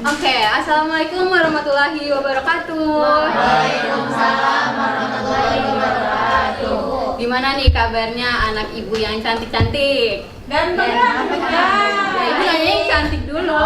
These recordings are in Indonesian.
Oke, assalamualaikum warahmatullahi wabarakatuh. Waalaikumsalam warahmatullahi wabarakatuh. Gimana nih kabarnya anak ibu yang cantik-cantik? Ganteng Ya, ibu nanya yang cantik dulu.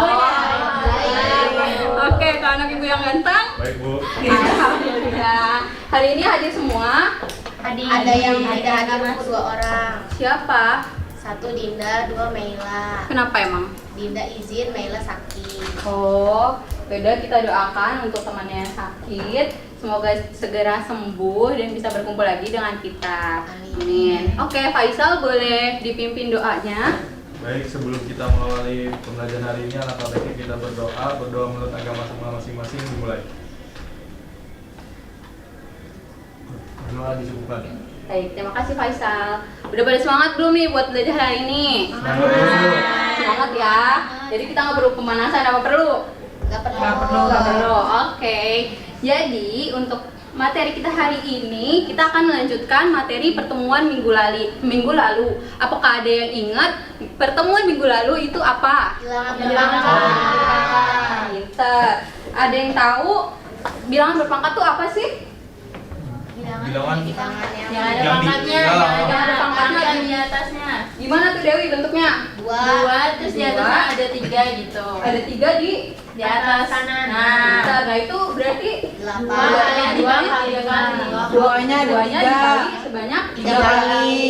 Oke, kalau anak ibu yang ganteng? Baik, Bu. Alhamdulillah. Hari ini hadir semua. Ada yang hadir dua orang. Siapa? Satu Dinda, dua Meila. Kenapa emang? Dinda izin, Meila sakit. Oh, beda kita doakan untuk temannya yang sakit. Semoga segera sembuh dan bisa berkumpul lagi dengan kita. Amin. Oke, Faisal boleh dipimpin doanya. Baik, sebelum kita mengawali pembelajaran hari ini, alangkah baiknya kita berdoa menurut agama masing-masing dimulai. Berdoa disuguhkan. Baik, terima kasih Faisal. Udah pada semangat belum nih buat belajar hari ini? Semangat ya. Jadi kita nggak perlu pemanasan, apa perlu? Gak perlu. Nggak perlu. Oke. Jadi untuk materi kita hari ini, kita akan melanjutkan materi pertemuan minggu lalu. Apakah ada yang ingat pertemuan minggu lalu itu apa? Bilangan. Pinter. Ada yang tahu bilangan berpangkat itu apa sih? Bilangan yang ada yang di pangkatnya, dalam. Yang ada pangkatnya yang di atasnya. Gimana tuh Dewi bentuknya? Dua. Terus di atasnya ada 3 gitu. Ada 3 di atas kanan. nah itu berarti Delapan. Dua kali. duanya dikali sebanyak 3 kali.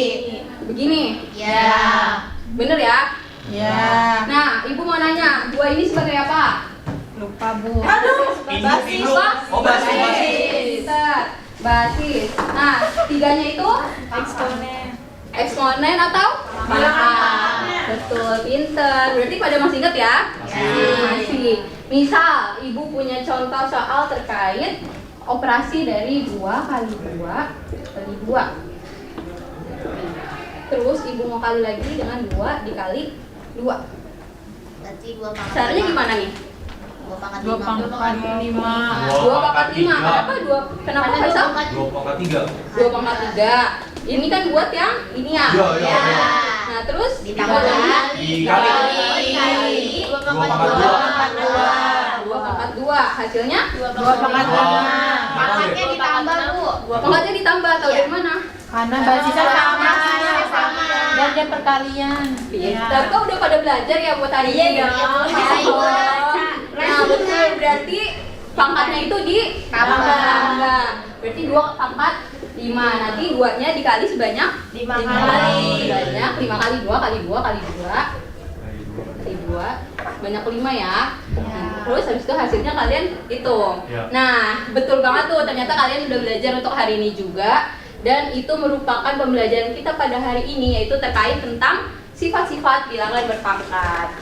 Begini. Ya. Bener ya? Ya, Nah, ibu mau nanya, 2 ini sebagai apa? lupa Bu. Induk. Oh, basis. Basis. Nah, 3-nya itu eksponen atau bilangan. Betul, pinter. Berarti pada masih ingat ya? Masih. Misal, ibu punya contoh soal terkait operasi dari 2 kali 2 kali 2. Terus ibu mau kali lagi dengan 2 dikali 2. Berarti dua pangkat. Caranya gimana nih? Dua pangkat 2 lima. pangkat 5. 2 pangkat 5. Kenapa 2? Kenapa Faisal? 2 pangkat 3. 2 pangkat 3. Ini kan buat yang ini ya. Iya. Nah, terus Ditambah Dikali. Dua Dua pangkat pangkat 2 pangkat 2. Hasilnya 2 pangkat 5. Pangkatnya ditambah, Bu. 2 pangkatnya ditambah. Tahu dari mana? Karena basisnya sama. Sama. Dan dia perkalian. Pintar. Kau udah pada belajar ya buat hari ini? Iya, Bu. Nah, betul. Berarti pangkatnya itu ditambah. Berarti 2 pangkat 5. Nanti 2-nya dikali sebanyak 5 kali. Sebanyak 5 kali 2 kali 2 kali 2 kali 2. Banyak 5 ya. Terus habis itu hasilnya kalian hitung. Ya. Nah, betul banget tuh. Ternyata kalian udah belajar untuk hari ini juga. Dan itu merupakan pembelajaran kita pada hari ini, yaitu terkait tentang sifat-sifat bilangan berpangkat.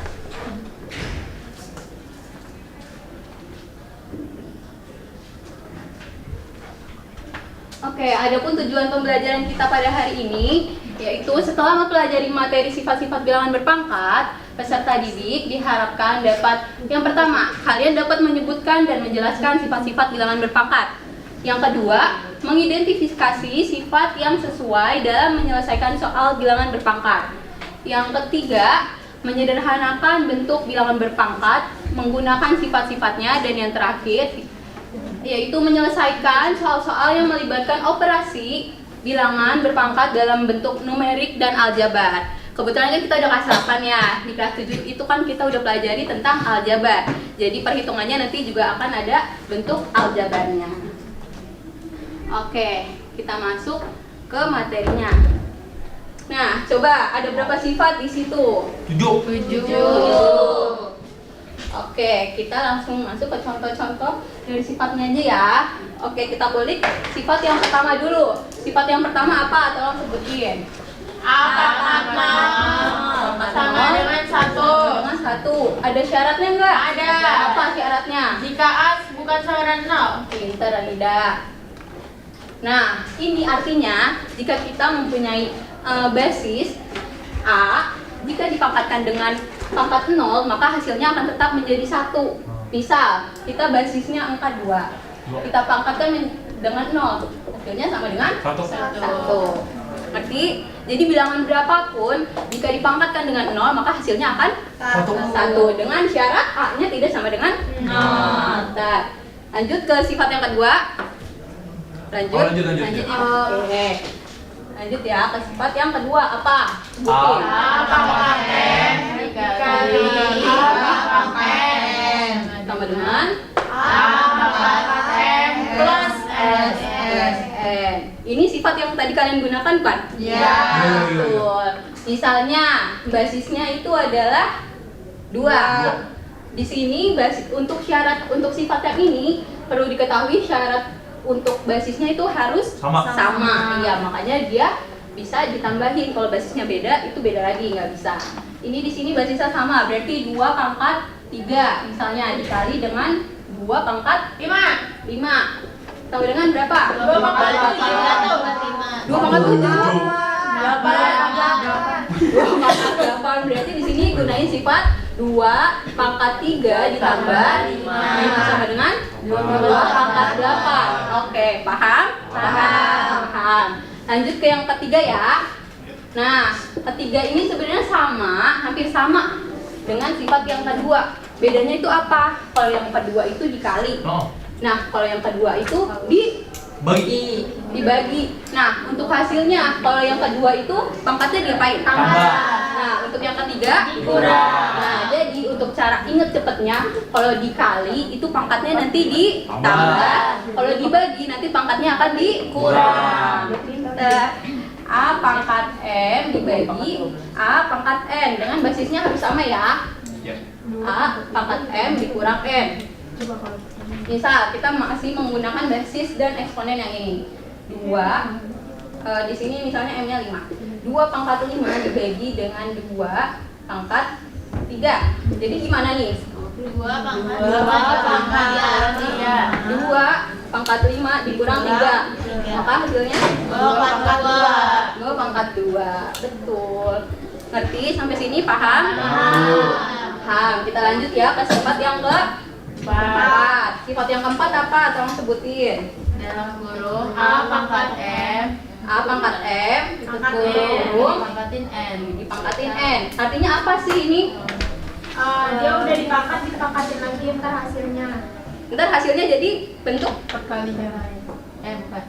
Oke, adapun tujuan pembelajaran kita pada hari ini, yaitu setelah mempelajari materi sifat-sifat bilangan berpangkat, peserta didik diharapkan dapat, yang pertama, kalian dapat menyebutkan dan menjelaskan sifat-sifat bilangan berpangkat. Yang kedua, mengidentifikasi sifat yang sesuai dalam menyelesaikan soal bilangan berpangkat. Yang ketiga, menyederhanakan bentuk bilangan berpangkat menggunakan sifat-sifatnya. Dan yang terakhir, yaitu menyelesaikan soal-soal yang melibatkan operasi bilangan berpangkat dalam bentuk numerik dan aljabar. Kebetulan kan kita udah kelas 8 ya. Di kelas 7 itu kan kita udah pelajari tentang aljabar. Jadi perhitungannya nanti juga akan ada bentuk aljabarnya. Oke, kita masuk ke materinya. Nah, coba ada berapa sifat di situ? 7. Oke, kita langsung masuk ke contoh-contoh dari sifatnya aja ya. Oke, kita balik sifat yang pertama dulu. Sifat yang pertama apa? Tolong sebutin. Sama dengan 1. Dengan 1. Ada syaratnya enggak? Ada. Apa syaratnya? Jika A bukan sama 0. Pintar Anida. Nah, ini artinya jika kita mempunyai basis A, jika dipangkatkan dengan pangkat 0, maka hasilnya akan tetap menjadi 1. Misal, kita basisnya angka 2. Kita pangkatkan dengan 0, hasilnya sama dengan 1. Ngerti? Jadi bilangan berapapun jika dipangkatkan dengan 0 maka hasilnya akan 1 dengan syarat A-nya tidak sama dengan 0. Nah, lanjut ke sifat yang kedua. Lanjut. Oh, lanjut ya. Oke. Lanjut ya ke sifat yang kedua apa? Sebutin. A pangkat N dikali A pangkat N Sama dengan A pangkat M plus S. N. Ini sifat yang tadi kalian gunakan kan? Iya. Betul. Misalnya basisnya itu adalah 2. Di sini basis untuk syarat untuk sifat yang ini perlu diketahui syarat untuk basisnya itu harus Sama. Iya, makanya dia bisa ditambahin. Kalau basisnya beda itu beda lagi, nggak bisa. Ini di sini basisnya sama, berarti 2 pangkat 3 misalnya dikali dengan 2 pangkat 5. Tahu dengan berapa? 2 pangkat 7. 2 pangkat 7. 8. 8 berarti di sini gunain sifat 2 pangkat 3 ditambah 5 sama dengan 2 pangkat 8. Oke, paham? Paham. Lanjut ke yang ketiga ya. Nah, ketiga ini sebenarnya sama, hampir sama dengan sifat yang kedua. Bedanya itu apa? Kalau yang kedua itu dikali. Nah, kalau yang kedua itu dibagi. Nah, untuk hasilnya kalau yang kedua itu pangkatnya diapain? Tambah. Nah, untuk yang ketiga kurang. Nah, jadi untuk cara inget cepetnya, kalau dikali itu pangkatnya nanti ditambah. Kalau dibagi nanti pangkatnya akan dikurang. Pinter. A pangkat M dibagi A pangkat N dengan basisnya harus sama ya. A pangkat M dikurang N. Misal kita masih menggunakan basis dan eksponen yang ini 2 di sini misalnya M-nya 5. 2 pangkat 5 dibagi dengan 2 pangkat 3. Jadi gimana nih? 2 pangkat 2 pangkat 5 dikurang 3. Maka hasilnya 2 pangkat 2. Betul. Ngerti sampai sini? Paham? Paham. Kita lanjut ya ke sifat yang keempat. Sifat yang keempat apa? Tolong sebutin. Dalam kurung A pangkat M A pangkat M kurung pangkatin N. dipangkatin N. Artinya apa sih ini? Dia udah dipangkat, dipangkatin lagi ntar hasilnya. Ntar hasilnya jadi bentuk. Perkalian. bukan.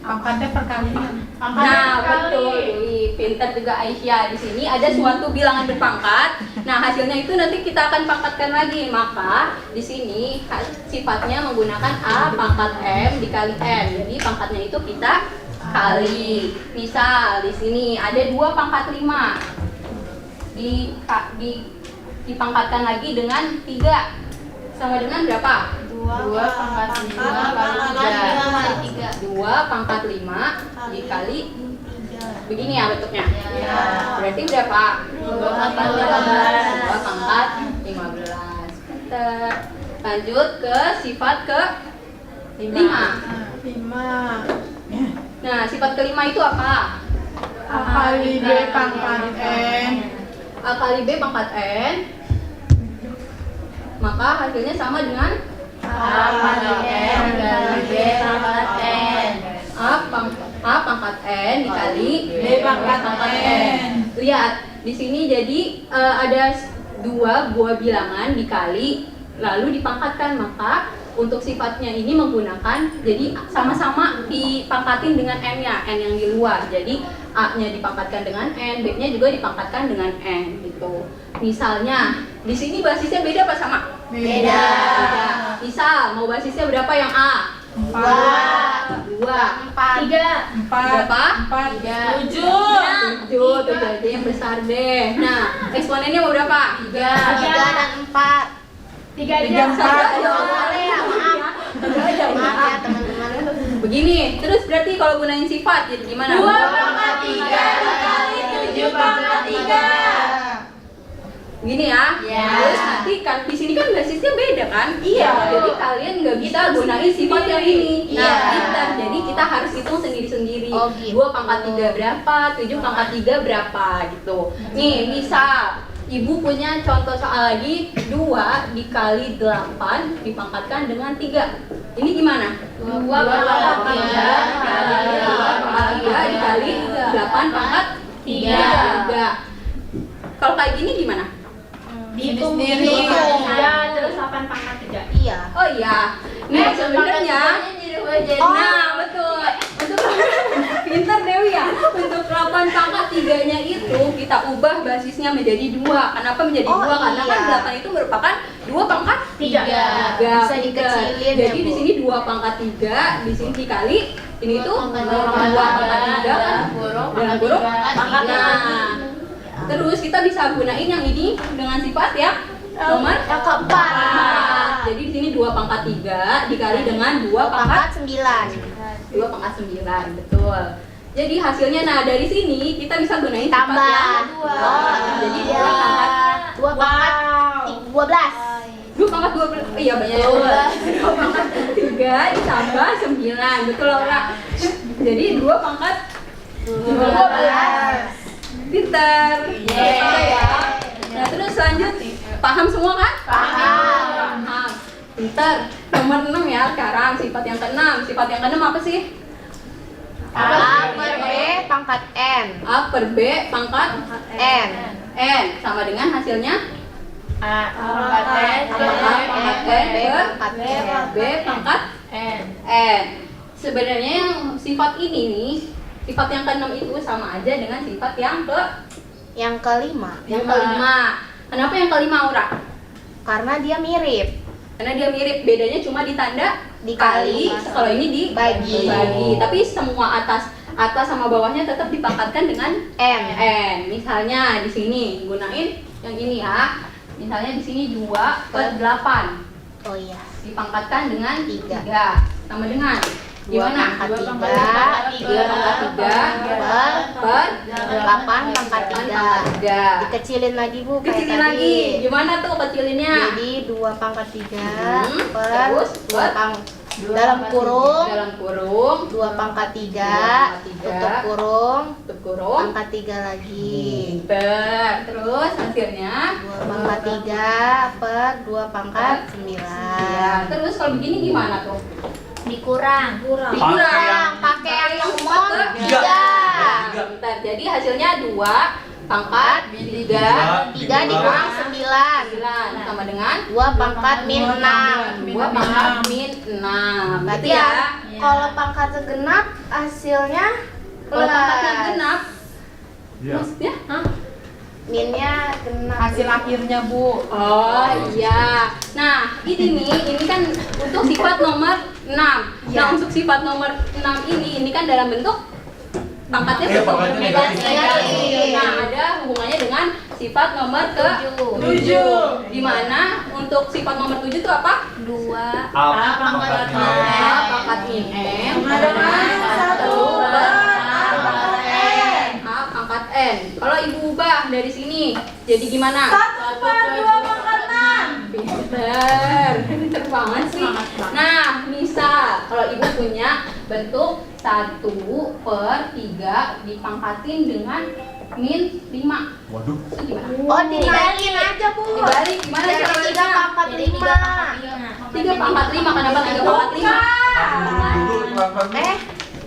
Pangkatnya perkalian. Nah, betul. Wih, pintar juga Aisyah. Di sini ada suatu bilangan berpangkat. Nah, hasilnya itu nanti kita akan pangkatkan lagi. Maka di sini sifatnya menggunakan A pangkat M dikali N. Jadi pangkatnya itu kita kali. Misal di sini ada 2 pangkat 5. Dipangkatkan lagi dengan 3. Sama dengan berapa? 2 pangkat 5 kali 3. 2 pangkat 5 dikali begini ya bentuknya. Ya. Berarti berapa? 2 pangkat 15. 2 pangkat 15. Pinter. Lanjut ke sifat ke 5. 5. Nah, sifat kelima itu apa? A kali B pangkat N. A kali B pangkat N. Maka hasilnya sama dengan A pangkat N kali B pangkat N. A pangkat N dikali B pangkat N. Lihat, di sini jadi ada 2 buah bilangan dikali lalu dipangkatkan, maka untuk sifatnya ini menggunakan jadi sama-sama dipangkatin dengan N-nya, N yang di luar. Jadi A-nya dipangkatkan dengan N, B-nya juga dipangkatkan dengan N gitu. Misalnya, di sini basisnya beda apa sama? Beda. Misal, mau basisnya berapa yang A? 2, 3, 4. berapa? 4. 7 aja yang besar deh. Nah, eksponennya mau berapa? 3 dan 4. 3 Tiga, aja. empat. Maaf ya teman-teman. Begini, terus berarti kalau gunain sifat jadi gimana? 2 pangkat 3 dikali 7 pangkat 3. Begini ya. Ya. Terus nanti kan di sini kan basisnya beda kan? Iya. Jadi kalian nggak bisa gunain sifat yang ini. Nah, Iya. pintar. Jadi kita harus hitung sendiri-sendiri. Oh, gitu. 2 pangkat 3 berapa? 7 pangkat 3 berapa gitu. Nih, misal Ibu punya contoh soal lagi, 2 dikali 8 dipangkatkan dengan 3. Ini gimana? 2 pangkat 3 dikali 8 pangkat 3. Kalau kayak gini gimana? Dihitung Sendiri. 3 terus 8 pangkat 3. Iya. Oh iya, nih sebenarnya nah betul. Untuk pinter Dewi ya. Untuk 8 pangkat 3-nya itu kita ubah basisnya menjadi 2. Kenapa menjadi 2? Oh, Karena kan iya. 8 itu merupakan 2 pangkat 3. Bisa dikecilin ya, Jadi di Bu. sini 2 pangkat 3, di sini dikali ini tuh 2 pangkat 3 kan dalam kurung pangkat. Nah, terus kita bisa gunain yang ini dengan sifat yang nomor Yang keempat. Jadi di sini 2 pangkat 3 dikali dengan 2 pangkat 9. 2 pangkat 9, betul. Jadi hasilnya, nah dari sini kita bisa gunain sifat Tambah yang 2. jadi Iya. 2 pangkat 2 pangkat 12. 2 pangkat 12, iya banyak ya. 2 pangkat 3 ditambah 9, betul Laura. Jadi 2 pangkat 12. Pintar. Ya. Nah terus lanjut, paham semua kan? Paham. Paham. Pintar. Nomor 6 ya sekarang, sifat yang ke-6. Sifat yang ke-6 apa sih? A per B pangkat N. A per B pangkat N. N sama dengan hasilnya A pangkat N A pangkat N B per pangkat N. B pangkat N. N. Sebenarnya yang sifat ini nih, sifat yang ke-6 itu sama aja dengan sifat yang Yang kelima. kelima. Kenapa yang kelima, Aura? Karena dia mirip. Karena dia mirip, bedanya cuma di tanda Dikali. kalau ini Bagi. dibagi. Tapi semua atas sama bawahnya tetap dipangkatkan dengan N. N. Misalnya di sini gunain yang ini ya. Misalnya di sini 2 per 8 Oh iya. dipangkatkan dengan 3. 3 sama dengan 2 gimana? pangkat 2 3 pangkat 3 per per 8 pangkat 3. 3. Dikecilin lagi, Bu, kayak Kecilin tadi. lagi. Gimana tuh kecilinnya? Jadi 2 pangkat 3 per Terus 2 dalam kurung dalam kurung 2 pangkat 3 2 tutup kurung tutup kurung pangkat 3 lagi. terus hasilnya 2 pangkat 3 per 2 pangkat 9. ya. Terus kalau begini gimana tuh? Dikurang. Dikurang pakai yang umum Tiga. 3. Bentar, jadi hasilnya 2 pangkat 3 3 dikurang 9 sama dengan 2 pangkat min 6. 2 pangkat min 6. Berarti Gitu ya kalau pangkatnya genap hasilnya Kalau pangkatnya plus. genap, Iya. maksudnya? Minnya genap. Hasil akhirnya, Bu. Oh iya. Nah ini kan untuk sifat nomor 6. Nah untuk sifat nomor 6 ini kan dalam bentuk pangkatnya Iya, bentuk pangkatnya negatif. negatif. Nah ada hubungannya dengan sifat nomor ke 7. Di mana untuk sifat nomor 7 itu apa? 2 A pangkat A pangkat min M sama dengan 1 per A pangkat N. Kalau ibu ubah dari sini jadi gimana? 1 per 2 pangkat 6. Pinter banget sih. Nah, misal kalau ibu punya bentuk 1 per 3 dipangkatin dengan min 5. Waduh. Itu gimana? Oh, dinaikin aja, Bu. Dibalik gimana Jadi caranya? 3 pangkat 5. 3 pangkat 5. Kenapa 3 pangkat 5? Dulu pelan-pelan.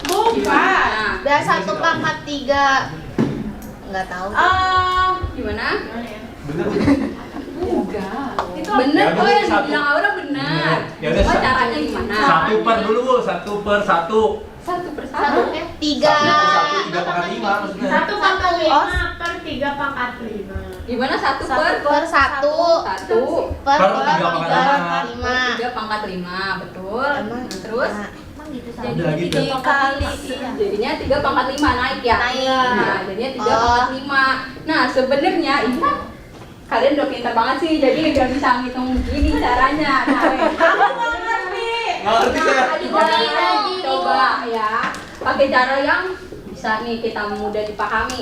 Bukan. Nah, Udah 1 pangkat 3. Enggak tahu. gimana? Bener. Bener Ya, kok dulu yang satu. dibilang Aura benar. Ya udah, Cuma satu. caranya gimana? 1 per dulu, Bu. 1 per 1. 1 per 1. 3. 3 pangkat 5 maksudnya. 1 pangkat 5 Oh. per 3 pangkat 5. Gimana 1 per 1 per 1 1 per Per 3 3 pangkat pangkat 5. 3 pangkat 5, betul. Emang Terus Udah gitu. jadinya 3 pangkat 5 naik ya? Naik. Nah, jadinya 3 Oh. pangkat 5. Nah, sebenarnya ini kan kalian udah pintar banget sih, jadi udah bisa ngitung gini caranya. Nah, Ngerti saya. coba ya, pakai cara yang bisa nih kita mudah dipahami.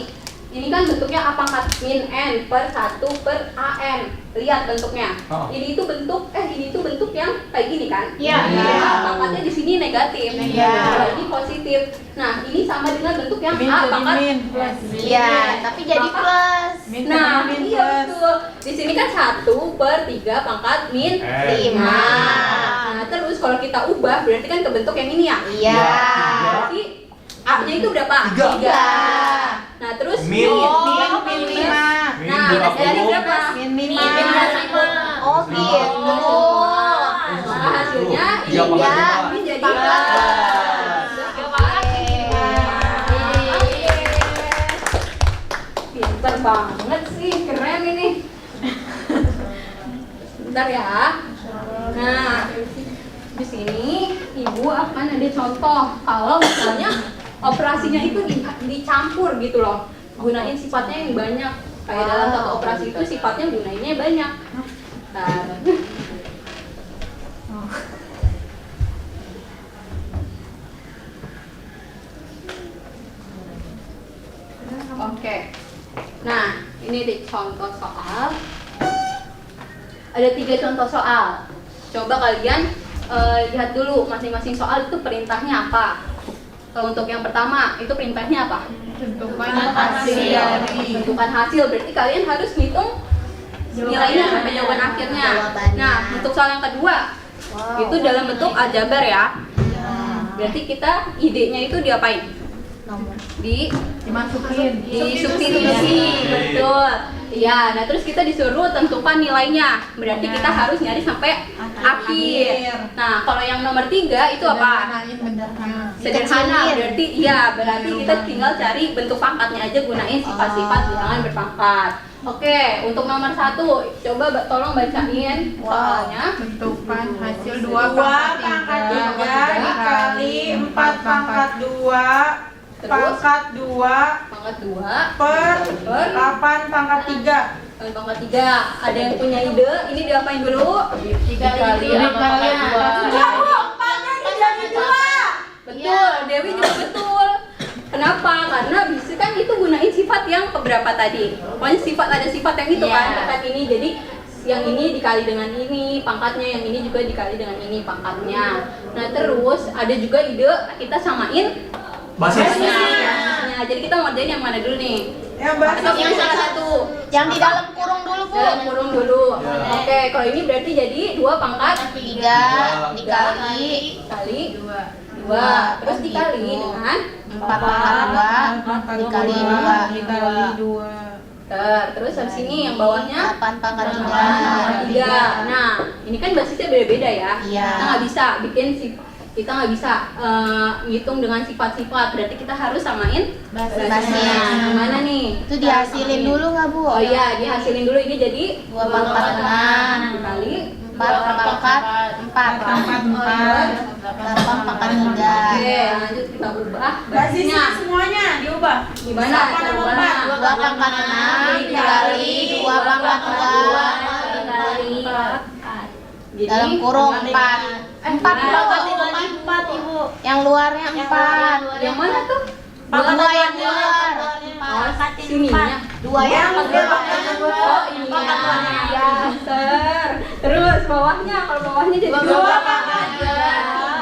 Ini kan bentuknya A pangkat min N per 1 per AN. Lihat bentuknya. Oh. Ini itu bentuk yang kayak gini kan? Iya. Nah, pangkatnya di sini negatif. Iya. Kalau ini positif. Nah, ini sama dengan bentuk yang Min A jadi pangkat min. Iya, tapi jadi Maka- plus. Min Nah, sama min iya plus. betul. Di sini kan 1/3 pangkat min 5. Nah, terus kalau kita ubah berarti kan kebentuk yang ini ya? Iya. Berarti A-nya itu berapa? 3. Nah, terus Min. Min 5. Nah, dari berapa? Min Min 5. Oh gitu. Nah, hasilnya Tiga pangkat iya, lima. ini jadi pintar banget sih, keren ini. Bentar ya. Nah, di sini ibu akan ada contoh kalau misalnya operasinya itu dicampur gitu loh, gunain sifatnya yang banyak. Kayak dalam satu operasi itu sifatnya gunainnya banyak. Nah, oke. Nah, ini di contoh soal. Ada 3 contoh soal. Coba kalian lihat dulu masing-masing soal itu perintahnya apa. Kalau untuk yang pertama, itu perintahnya apa? Tentukan hasil. Tentukan hasil, berarti kalian harus ngitung nilainya sampai jawaban akhirnya. Jawabannya. Nah, untuk soal yang kedua, itu dalam bentuk aljabar ya. Berarti kita idenya itu diapain? Nomor. Dimasukin. Disubstitusi, betul. Iya, nah terus kita disuruh tentukan nilainya. Berarti kita harus nyari sampai akhir. Nah, kalau yang nomor 3 itu apa? Sederhana, berarti iya, berarti kita tinggal cari bentuk pangkatnya aja, gunain sifat-sifat bilangan berpangkat. Oke, untuk nomor 1, coba tolong bacain soalnya. Tentukan hasil 2 pangkat 3 dikali 4 pangkat 2 pangkat 2 Pangkat 2 per 8 pangkat 3. pangkat 3. Ada yang punya ide? Ini diapain dulu? Dikali pangkat 2. Betul, Dewi juga betul. Kenapa? Karena bisa kan itu gunain sifat yang keberapa tadi. Pokoknya sifat, ada sifat yang itu kan, kata ini. Jadi yang ini dikali dengan ini pangkatnya, yang ini juga dikali dengan ini pangkatnya. Nah terus ada juga ide kita samain Basisnya. basisnya. Jadi kita mau ngerjain yang mana dulu nih? Yang Atau yang salah satu? Yang di dalam kurung dulu, Bu. Dalam kurung dulu. Ya. Oke, kalau ini berarti jadi 2 pangkat 3 dikali kali 2. Terus dikali dengan 4 pangkat 2 dikali 2. Terus habis ini yang bawahnya 8 pangkat 3. 3. Nah, ini kan basisnya beda-beda ya. Iya. Kita nggak bisa bikin kita nggak bisa ngitung dengan sifat-sifat. Berarti kita harus samain basisnya. Yang mana nih? Itu dihasilin dulu nggak, Bu? Oh iya, dihasilin dulu, ini jadi 2 pangkat 6 dikali 4 pangkat 4 pangkat 4. 8 pangkat 3. Oke, lanjut kita ubah Basisnya basisnya. semuanya diubah. Gimana cara ubahnya? 2 pangkat 6 dikali 2 pangkat 2 Dikali jadi dalam kurung 4. 4 pangkat 4, Ibu. Yang luarnya 4. yang mana tuh? 2 yang luar. Oh, sininya. 2 yang luar. Oh, ini ya. Ser. Terus bawahnya, kalau bawahnya jadi 2 pangkat 3.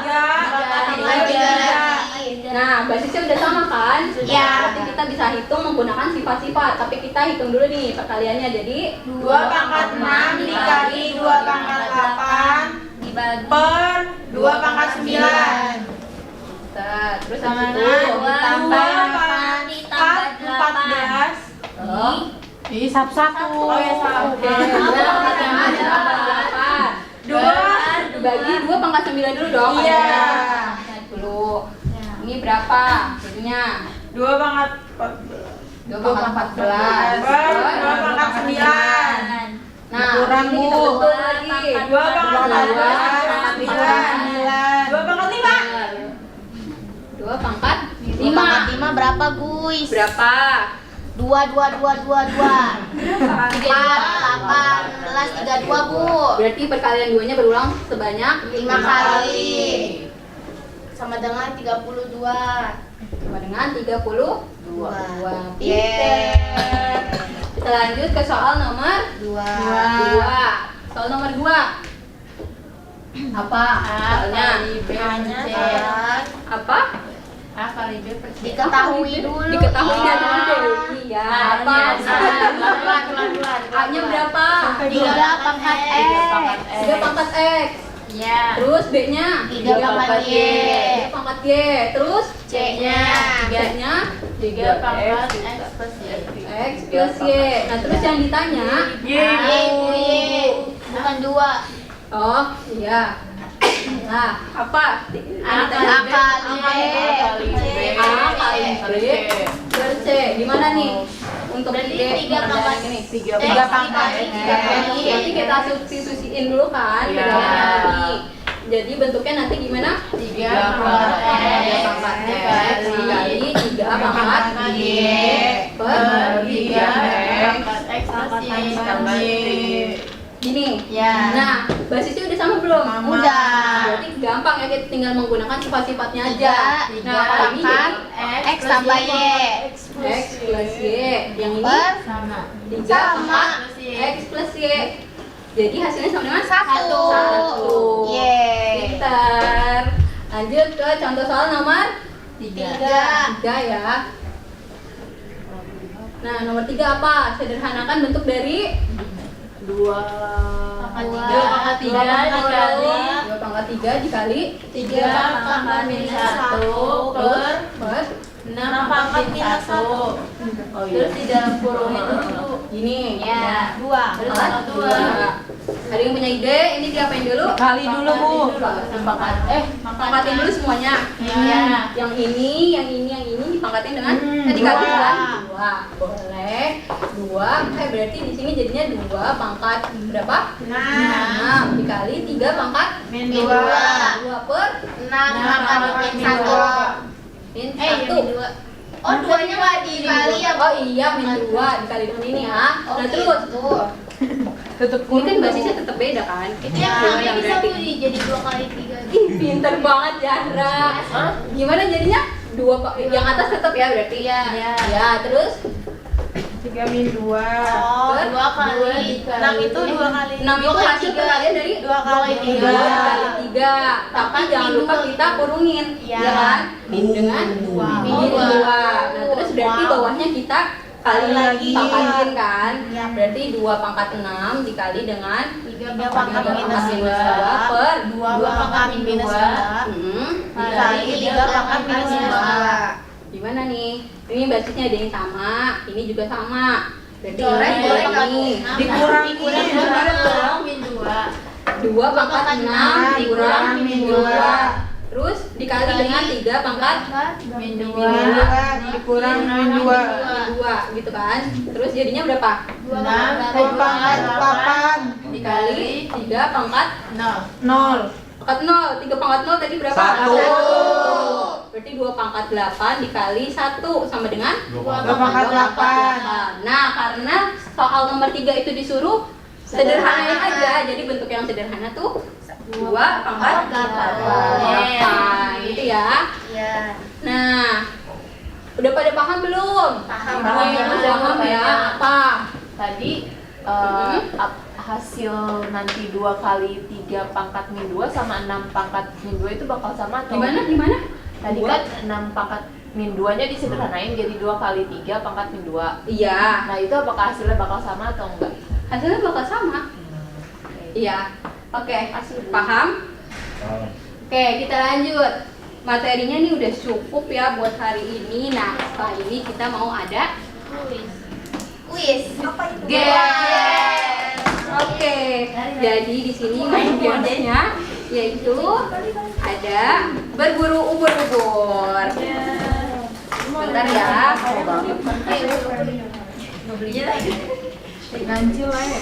Nah, basisnya udah sama kan? Iya. Berarti kita bisa hitung menggunakan sifat-sifat. Tapi kita hitung dulu nih perkaliannya. Jadi 2 pangkat 6 dikali 2 pangkat 8 dibagi per 2 pangkat 9. terus Sama habis itu ditambah 14. Oh, Ini satu-satu. Oh ya, satu. oke. 2 dibagi 2 pangkat 9 dulu dong. Iya. Lihat dulu. Ini berapa jadinya? 2 pangkat 2 pangkat 14 per 2 pangkat 9. Nah, Kurang, ini kita Bu. betul lagi. 2 pangkat 9. 2 pangkat 5. 2 pangkat 5 pangkat 5 berapa, Guys? berapa? 2 4 18 32, Bu. Berarti perkalian 2-nya berulang sebanyak 5 kali. Sama dengan 32. sama dengan 32. Yeay. Kita lanjut ke soal nomor 2. 2. Soal nomor 2. Apa? Soalnya apa? A kali B per C. Diketahui dulu. Diketahui dulu Dewi. Ya, apa? A-nya A-nya berapa? 3 pangkat X. 3 pangkat X. Ya. Terus B-nya 3 pangkat Y. 3 pangkat Y. Terus C-nya 3-nya 3 pangkat X plus Y. X plus Y. Nah, terus yang ditanya Bukan 2. oh, iya. Nah, apa? A kali B. A kali B per C. Gimana nih? Untuk Berarti ide 3 pangkat ini. 3 pangkat X. Nanti kita substitusiin dulu kan ke Iya. dalam ini. Jadi bentuknya nanti gimana? 3 pangkat X Dikali 3 pangkat Y per 3 pangkat X plus Y tambah gini. Ya. Nah, basisnya udah sama belum? Udah. Berarti gampang ya, kita tinggal menggunakan sifat-sifatnya aja. Tiga Nah, kalau ini pangkat jadi X tambah Y. X plus Y. Yang ini Per sama 3 sama. pangkat X plus Y. Jadi hasilnya sama dengan 1. Yeay. Pintar. Lanjut ke contoh soal nomor 3. 3 ya. Nah, nomor 3 apa? Sederhanakan bentuk dari 2 Pangkat 3 dikali 2 pangkat 3 dikali 3 pangkat minus 1 per 6 pangkat minus 1. Oh iya. Terus di dalam kurung itu dulu. gini. Ya. 2. Terus Pangkat sama 2. Ada yang punya ide? Ini diapain dulu? Kali dulu, Bu. Pangkatin dulu semuanya. Iya. Yang ini dipangkatin dengan tadi dua. kali kan? 2. Boleh. 2. Berarti di sini jadinya 2 pangkat berapa? 6 dikali 3 pangkat Min 2. 2 per 6 pangkat min 1. min Min 1. 2. Oh, 2-nya nggak dikali ya, Bu? Oh iya, min 2 dikali dengan ini ya. Nah terus, Tutup ini kan basisnya tetap beda kan? Itu Gimana yang bisa berarti? Bu jadi 2 kali 3. Ih, pinter banget Zahra. Gimana jadinya? Yang atas tetap ya berarti? Iya. Ya, terus 3 min 2. Oh, 2 kali. 6 itu 2 kali. 6 itu hasil perkalian dari 2 kali 3 kali 3. Tapi jangan lupa kita kurungin, Iya. ya kan? Min dengan 2. Min 2. Nah, terus berarti bawahnya kita kali lagi pangkatin kan? Berarti 2 pangkat 6 dikali dengan 3 pangkat minus 2 per 2 pangkat minus 2. Dikali 3 pangkat minus 2. Gimana nih? Ini basisnya ada yang sama, ini juga sama. Berarti Coret ini boleh nggak, Bu? ini Dikurangin. Min 2. 2 pangkat 6 dikurang min 2. Terus dikali Dikali dengan 3 pangkat Min Min 2. 2 dikurang min 2. 2 gitu kan. Terus jadinya berapa? 2 2 pangkat 8. Dikali 3 pangkat 0. pangkat 0. 3 pangkat 0 tadi berapa? 1. Berarti 2 pangkat 8 dikali 1 sama dengan 2 2 pangkat 8. Nah, karena soal nomor 3 itu disuruh sederhanain aja. Jadi bentuk yang sederhana tuh 2 pangkat 8. Gitu ya. Iya. Nah, udah pada paham belum? Paham. Paham ya. Apa? Tadi hasil nanti 2 kali 3 pangkat min 2 sama 6 pangkat min 2 itu bakal sama atau Gimana? Tadi kan 6 pangkat min 2 nya disederhanain jadi 2 kali 3 pangkat min 2. Iya. Nah itu apakah hasilnya bakal sama atau enggak? Hasilnya bakal sama. Iya. Oke, paham? Oke, kita lanjut. Materinya nih udah cukup ya buat hari ini. Nah, setelah ini kita mau ada Kuis. Yes. Oke. Jadi di sini gamesnya yaitu ada berburu ubur-ubur. Bentar ya. Ganjil ya.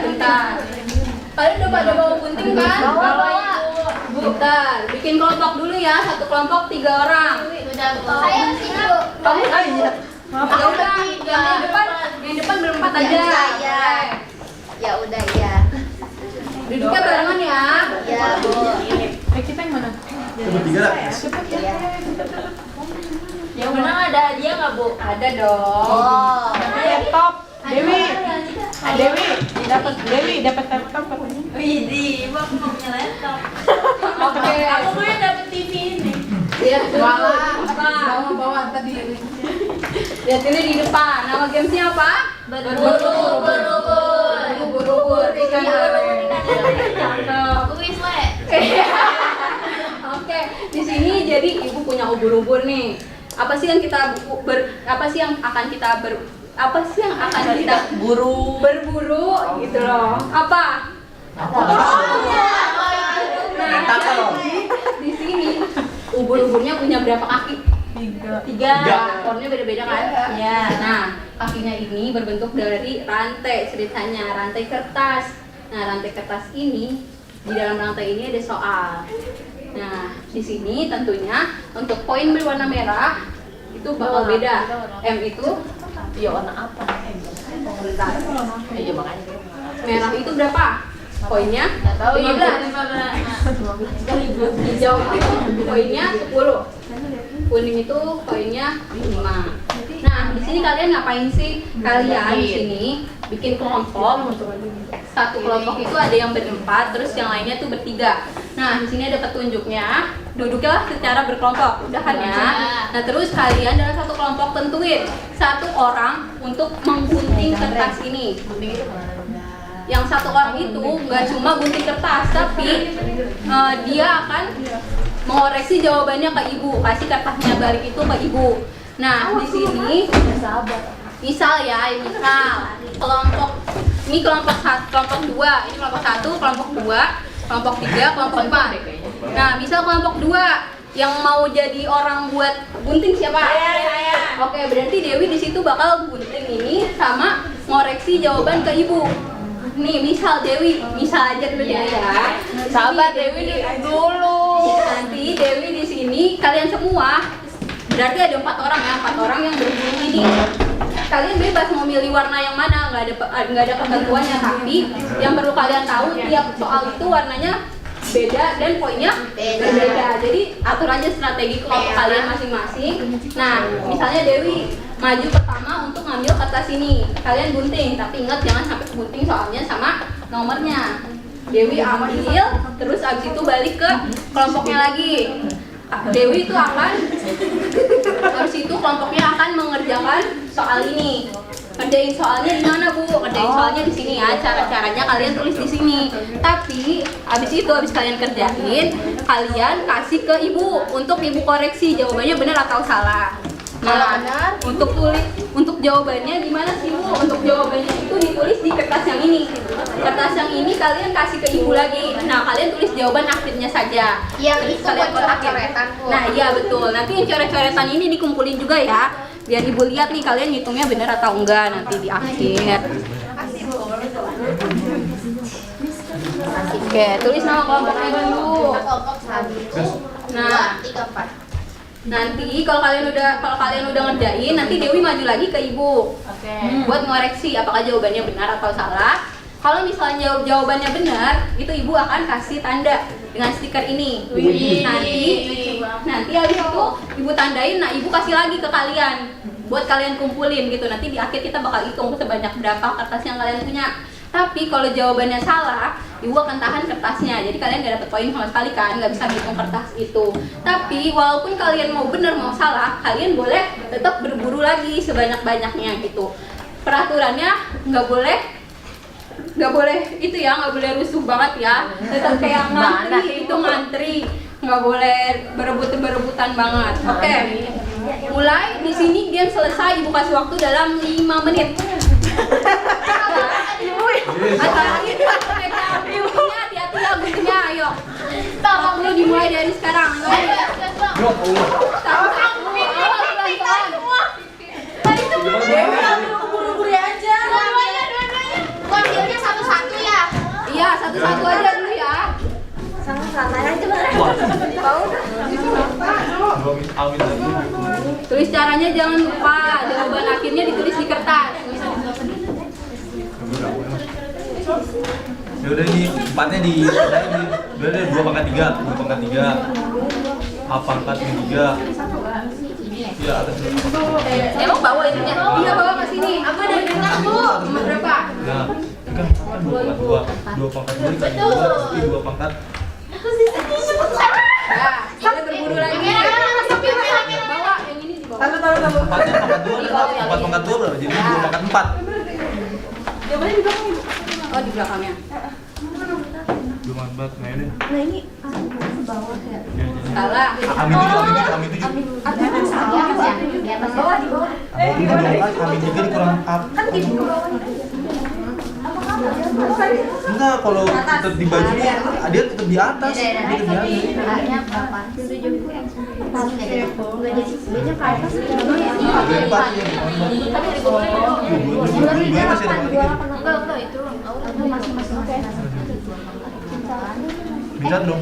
Bentar. Kalian udah pada bawa gunting kan? Bawa. Bentar, bikin kelompok dulu ya. Satu kelompok 3 orang. Sudah, Bu. Saya sih, Bu. Kamu iya. Ya udah, yang depan berempat aja. Saya. Ya udah ya. Duduknya barengan ya. Ya, Bu. Kita yang mana? Bertiga lah. Yang menang ada hadiah nggak Bu? Ada dong. Oh. Laptop. Dewi dapat laptop katanya. Widih, Ibu aku mau punya laptop. Oke. Aku mau yang dapet TV ini. Lihat dulu. Bawa tadi. Lihat dulu di depan. Nama gamesnya apa? Ubur-ubur. Ikan lele. Kuis le. Oke, di sini jadi ibu punya ubur-ubur nih. Apa sih yang akan kita berburu gitu loh. Apa? Nah, di sini ubur-uburnya punya berapa kaki? Tiga. Ekornya beda-beda kan? Iya. Nah, kakinya ini berbentuk dari rantai, ceritanya rantai kertas. Nah, rantai kertas ini, di dalam rantai ini ada soal. Nah, di sini tentunya untuk poin berwarna merah itu bakal beda. M itu Ya warna apa? bentar. Iya makanya. Merah itu berapa? Poinnya 15. Hijau itu poinnya 10. Kuning itu poinnya 5. Nah, di sini kalian ngapain sih? Kalian di sini bikin kelompok. Satu kelompok itu ada yang berempat, terus yang lainnya tuh bertiga. Nah, di sini ada petunjuknya. Duduklah secara berkelompok, udah kan ya? Nah, terus kalian dalam satu kelompok tentuin satu orang untuk menggunting kertas ini. Yang satu orang itu nggak cuma gunting kertas, tapi dia akan mengoreksi jawabannya ke ibu, kasih kertasnya balik itu ke ibu. Nah, di sini misal kelompok ini kelompok 2, ini kelompok 1, kelompok 2, kelompok 3, kelompok 4. Nah, misal kelompok 2 yang mau jadi orang buat gunting siapa? Oke, berarti Dewi di situ bakal gunting ini sama ngoreksi jawaban ke ibu. Nih, misal aja dulu ya. Sabar Dewi dulu. Nanti Dewi di sini kalian semua berarti ada 4 orang ya, 4 orang yang berburu ini. Kalian bebas mau milih warna yang mana, nggak ada ketentuannya, tapi yang perlu kalian tahu tiap soal itu warnanya beda dan poinnya berbeda. Jadi atur aja strategi kelompok kalian masing-masing. Nah, misalnya Dewi maju pertama untuk ngambil kertas ini, kalian gunting, tapi ingat jangan sampai gunting soalnya sama nomornya. Dewi ambil, terus abis itu balik ke kelompoknya lagi. Dewi itu habis itu kelompoknya akan mengerjakan soal ini. Kerjain soalnya di mana, Bu? Kerjain soalnya di sini ya. Cara-caranya kalian tulis di sini. Tapi habis kalian kerjain, kalian kasih ke ibu untuk ibu koreksi jawabannya benar atau salah. Nah, untuk jawabannya gimana sih, Bu? Untuk jawabannya itu ditulis di kertas yang ini. Kertas yang ini kalian kasih ke ibu lagi. Nah, kalian tulis jawaban akhirnya saja. Yang Terus itu kalian buat kotakin. coret-coretan, Bu. Nah, iya betul. Nanti yang coret-coretan ini dikumpulin juga ya. Biar ibu lihat nih kalian ngitungnya benar atau enggak nanti di akhir. Oke, tulis nama kelompoknya dulu. Kelompok 1, Nah, 2, 3, 4. nanti kalau kalian udah ngerjain, nanti Dewi maju lagi ke ibu. Buat ngoreksi apakah jawabannya benar atau salah. Kalau misalnya jawabannya benar, itu ibu akan kasih tanda dengan stiker ini. Nanti habis itu ibu tandain, nah ibu kasih lagi ke kalian buat kalian kumpulin gitu. Nanti di akhir kita bakal hitung sebanyak berapa kertas yang kalian punya. Tapi kalau jawabannya salah, ibu akan tahan kertasnya. Jadi kalian nggak dapet poin sama sekali kan, nggak bisa ngitung kertas itu. Tapi walaupun kalian mau benar mau salah, kalian boleh tetap berburu lagi sebanyak-banyaknya gitu. Peraturannya nggak boleh itu ya, nggak boleh rusuh banget ya. Tetap kayak ngantri, nggak boleh berebutan banget. Oke. Mulai di sini game selesai, ibu kasih waktu dalam 5 menit. Hati-hati ya guntingnya, ayo. Waktu dimulai dari sekarang. Ambilnya satu-satu ya. Iya, satu-satu aja dulu ya. Tulis caranya jangan lupa, jawaban akhirnya ditulis di kertas. Ya udah ini empatnya di udah deh 2/3 A pangkat 3. Iya, atas dulu. Emang bawa itunya? Iya, bawa ke sini. Apa dari tengah, Bu? Nomor berapa? Nah, kan 2/2 dikali 2 berarti 2/4. Ya, kita berburu lagi. Bawa yang ini dibawa. Empatnya pangkat 2 berapa? 4/2 berapa? Jadi 2/4. Oh, di belakangnya. Belum banget mainin. Nah ini ke bawah ya. Salah. Amin 7. Di atas bawah di bawah. Amin 3 dikurang up. Kan gini ke bawah. Enggak, kalau tetap di baju dia tetap di atas. Dia tetap di atas. Nilainya berapa? 7. Bedanya ke atas. Dua empat ya. Dua masih ada Enggak itu. Masih. bisa dong.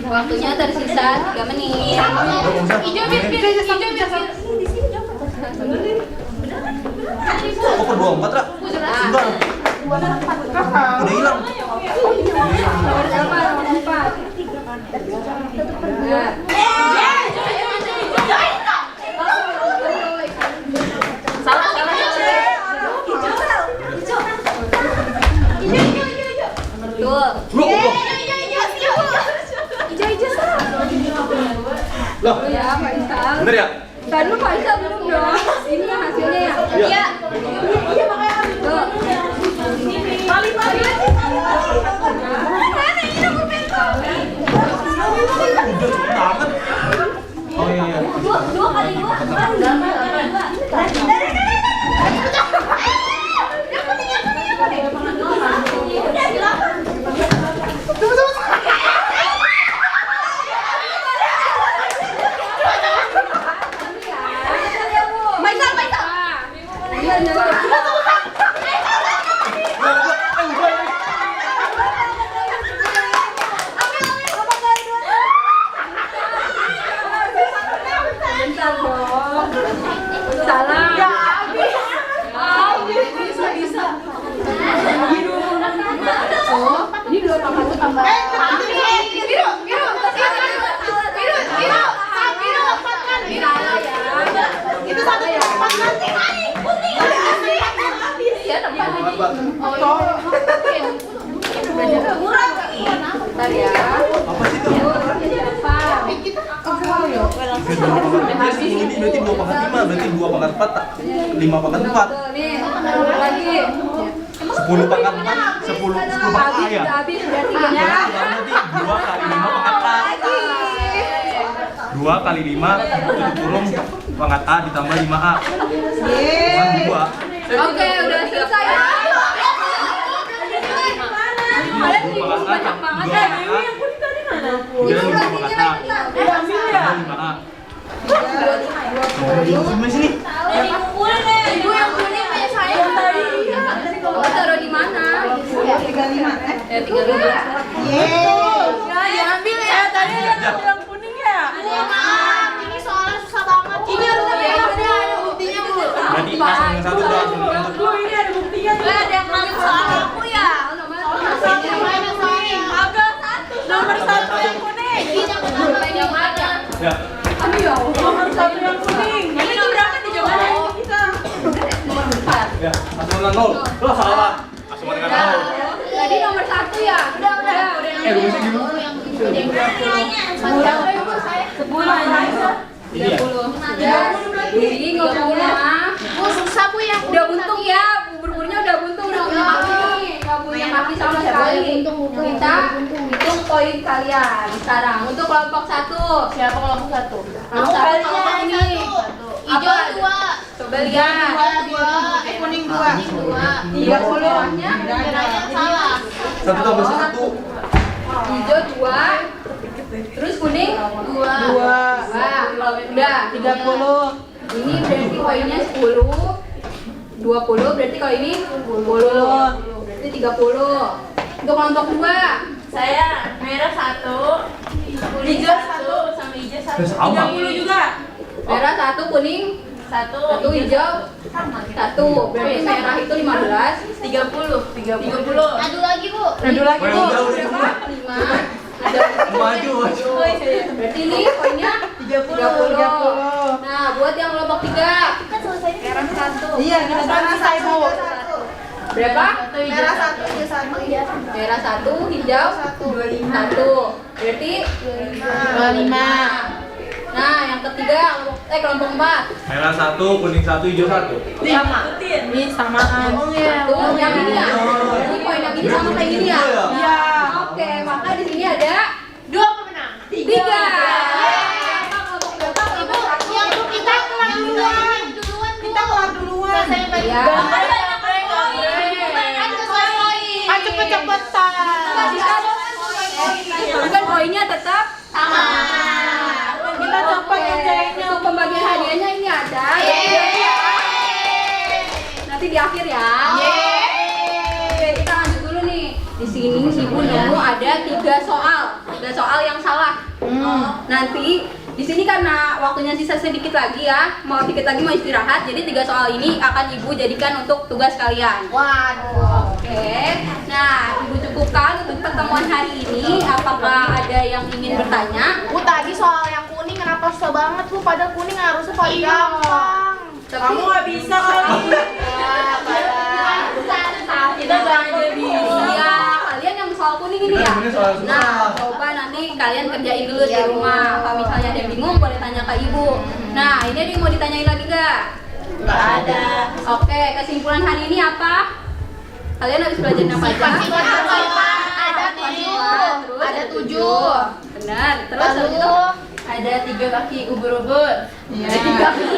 Waktunya tersisa 3 menit. Hijau Kok ke 24, Ra? Enggak. Udah hilang. Nomor berapa? Nomor 4. Betul. Loh, Ya, Faisal. bener ya? Tadi lu Faisal belum dong. Ini hasilnya ya. Iya. Tuh. Udah cepet banget. Oh iya. Dua kali dua. Bentar dong. Salah. Bisa. Oh, ini 2 pangkat tambah. Salah ya. Itu satu ya. Iya, tepat. Bentar ya. Apa sih itu? Berarti 10 ini berarti 2 pangkat 5, berarti 2 pangkat 4, 5 pangkat 4. Nih, lagi. 10 pangkat 4, 10 pangkat A ya? Habis berarti ya. Berarti 2 kali 5 pangkat A. 2 kali 5 tutup kurung pangkat A ditambah 5A. Kan 2. Oke, udah selesai ya. Kalian bingung banyak banget ya. Jadi 5 pangkat A. Tambah 5A. Di sini. Ibu yang kuning punya saya tadi. Kamu taruh di mana? 35. 35. Ya, ambil ya. Tadi yang kuning ya. Ini soalnya susah banget. Ini harusnya Ya, beda. ada buktinya, Bu. Berarti A sama yang 1 udah. Bu, ini ada buktinya. Ada yang ngambil soal aku ya. Nomor 1 yang kuning. Yang mana? Ya. Aduh ya Allah. Nomor 1 yang kuning. Ini tuh berapa nih jawabannya? Kita. Nomor 4. Ya, asuhan 0. Lah salah. Asuhan dengan 0. Tadi nomor 1 ya. Udah. Rumusnya gimana? Ini ya? 30. Jadi nggak punya. Susah Bu yang Udah buntung ya. Bubur-buburnya udah buntung, udah punya kaki. Nggak punya kaki sama sekali. Kita hitung poin kalian sekarang. Untuk kelompok 1. Siapa kelompok 1? Kelompok 1 kelompok ini. hijau 2. Coba lihat. Kuning 2. 30-nya Merahnya salah. 1 tambah 1. hijau 2. Terus kuning 2. Udah 30. Ini berarti poinnya 10. 20 berarti kalau ini 10. Berarti 30. Untuk kelompok 2. Saya merah 1, hijau 1, sama hijau 1. Sama. 30 juga. Merah 1, kuning 1, hijau 1. Berarti merah itu 15. 30. Adu lagi Bu. Adu lagi Bu. Berapa? 5. Maju. Berarti ini poinnya 30. Nah, buat yang kelompok 3. Merah 1. Iya, kita selesai Bu. Berapa? Merah 1, hijau 1. Merah 1, hijau 1. Berarti 25. Nah, yang ketiga kelompok 4. Merah 1, kuning 1, hijau 1. Sama. Ini samaan. Satu, yang ini ya. Jadi poin yang ini sama kayak gini ya. Iya. Oke, maka di sini ada 2 pemenang. 3. Kita keluar duluan. Kita keluar duluan. Ya. Ah, cepet-cepetan. Bukan poinnya tetap Sama. Kita coba ngerjainnya. Untuk pembagian hadiahnya ini ada. Nanti di akhir ya. Oke, kita lanjut dulu nih. Di sini Ibu nemu ada 3 soal. 3 soal yang salah. Nanti di sini karena waktunya sisa sedikit lagi ya, mau dikit lagi mau istirahat. Jadi 3 soal ini akan Ibu jadikan untuk tugas kalian. Waduh. Oke, nah Ibu cukupkan untuk pertemuan hari ini. Apakah ada yang ingin bertanya? Bu, tadi soal yang kuning kenapa susah banget Bu? Padahal kuning harusnya paling gampang. Kamu nggak bisa kali. Kita belajar Iya, kalian yang soal kuning ini ya. Ini soal susah. Nah, coba nanti kalian kerjain dulu di rumah. Kalau misalnya ada yang bingung, boleh tanya ke Ibu. Nah, ini ada yang mau ditanyain lagi nggak? Nggak ada. Oke, kesimpulan hari ini apa? Kalian habis belajar apa aja? Ada 7. Terus Ada 7. Benar. Terus habis itu Ada 3 kaki ubur-ubur. ada 3 kaki.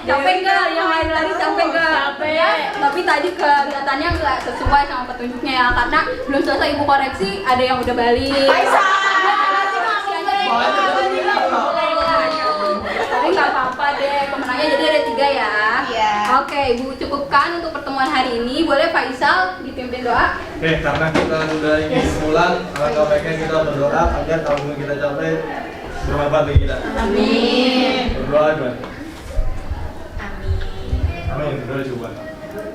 Capek nggak? Yang lain lari capek nggak? Capek. Tapi tadi kelihatannya nggak sesuai sama petunjuknya ya, karena belum selesai Ibu koreksi, ada yang udah balik. Tapi nggak apa-apa deh, pemenangnya jadi ada 3 ya. Iya. Oke, Ibu cukupkan untuk pertemuan hari ini. Boleh Faisal dipimpin doa? Oke, karena kita sudah ingin pulang, alangkah baiknya kita berdoa agar tahun yang kita capai bermanfaat bagi kita. Amin. Berdoa dua. Amin. Berdoa coba.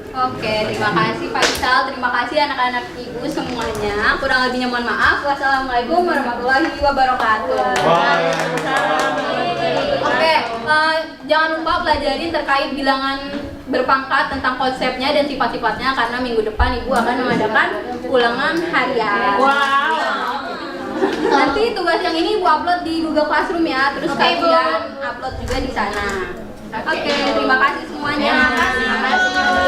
Oke, terima kasih Faisal, terima kasih anak-anak Ibu semuanya. Kurang lebihnya mohon maaf. Wassalamualaikum warahmatullahi wabarakatuh. Oke, jangan lupa pelajarin terkait bilangan berpangkat tentang konsepnya dan sifat-sifatnya karena minggu depan Ibu akan mengadakan ulangan harian. Nanti tugas yang ini Ibu upload di Google Classroom ya, terus kalian upload juga di sana. Oke, terima kasih semuanya. Terima kasih.